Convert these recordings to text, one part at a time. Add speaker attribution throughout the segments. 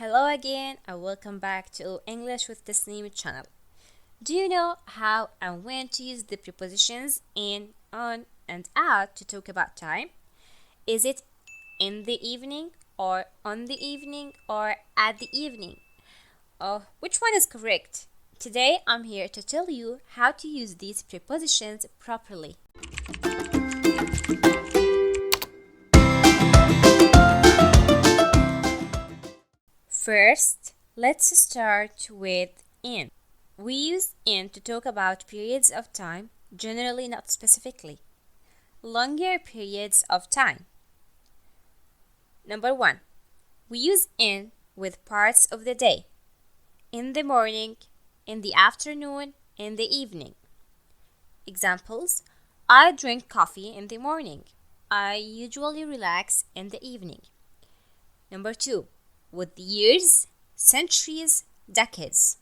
Speaker 1: Hello again and welcome back to English with Tasneem channel. Do you know how and when to use the prepositions in, on, and out to talk about time? Is it in the evening or on the evening or at the evening? Oh, which one is correct? Today I'm here to tell you how to use these prepositions properly. First, let's start with in. We use in to talk about periods of time, generally not specifically. Longer periods of time. Number 1. We use in with parts of the day. In the morning, in the afternoon, in the evening. Examples: I drink coffee in the morning. I usually relax in the evening. Number 2. With years, centuries, decades.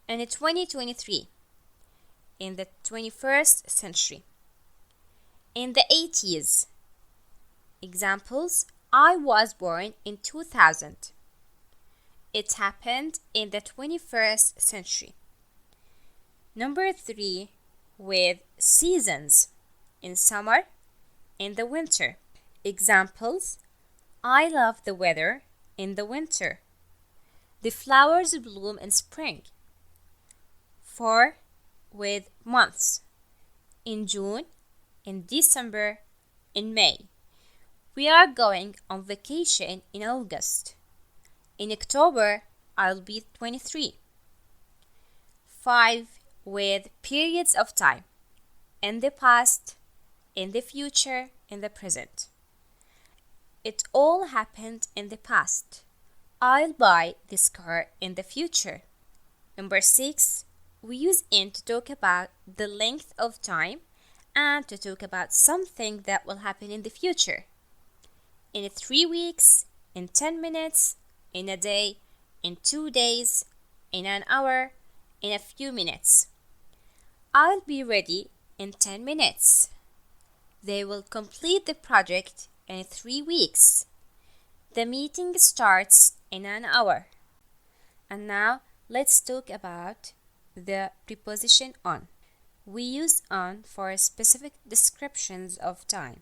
Speaker 1: In 2023, in the 21st century. In the 80s. Examples: I was born in 2000. It happened in the 21st century. Number 3. With seasons. In summer, in the winter. Examples: I love the weather in the winter. The flowers bloom in spring. 4. With months. In June, in December, in May. We are going on vacation in August. In October, I'll be 23. 5. With periods of time. In the past, in the future, in the present. It all happened in the past. I'll buy this car in the future. Number 6. We use in to talk about the length of time and to talk about something that will happen in the future. In 3 weeks, in 10 minutes, in a day, in 2 days, in an hour, in a few minutes. I'll be ready in 10 minutes. They will complete the project in 3 weeks. The meeting starts in an hour. And now let's talk about the preposition on. We use on for specific descriptions of time.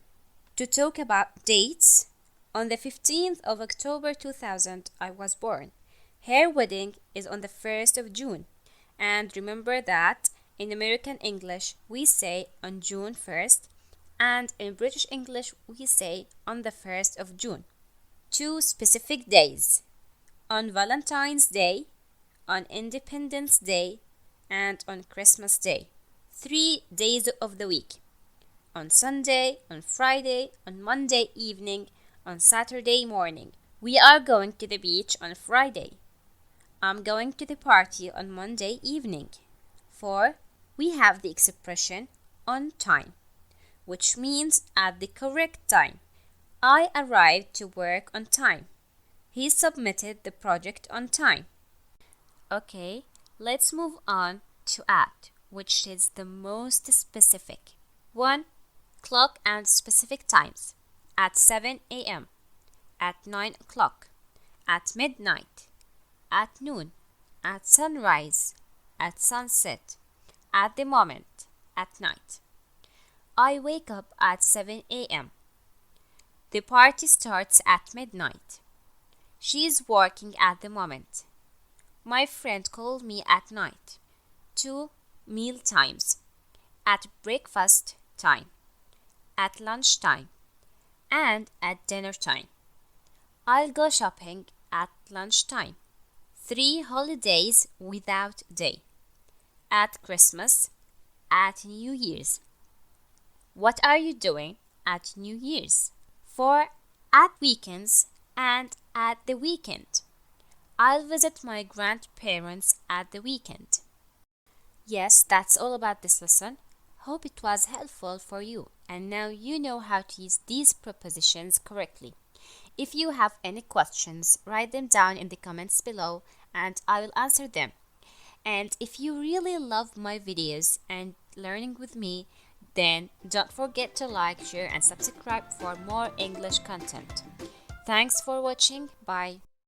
Speaker 1: To talk about dates, on the 15th of October 2000, I was born. Her wedding is on the 1st of June. And remember that in American English, we say on June 1st, and in British English, we say on the 1st of June. 2 specific days: on Valentine's Day, on Independence Day, and on Christmas Day. 3 days of the week: on Sunday, on Friday, on Monday evening, on Saturday morning. We are going to the beach on Friday. I'm going to the party on Monday evening. 4. We have the expression on time, which means at the correct time. I arrived to work on time. He submitted the project on time. Okay, let's move on to at, which is the most specific. 1. Clock and specific times. At 7 a.m., at 9 o'clock, at midnight, at noon, at sunrise, at sunset, at the moment, at night. I wake up at 7 a.m. The party starts at midnight. She is working at the moment. My friend called me at night. 2. Meal times. At breakfast time, at lunch time, and at dinner time. I'll go shopping at lunch time. 3 holidays without day. At Christmas, at New Year's. What are you doing at New Year's? 4. At weekends and at the weekend. I'll visit my grandparents at the weekend. Yes, that's all about this lesson. Hope it was helpful for you, and now you know how to use these prepositions correctly. If you have any questions, write them down in the comments below and I will answer them. And if you really love my videos and learning with me, then don't forget to like, share and subscribe for more English content. Thanks for watching. Bye.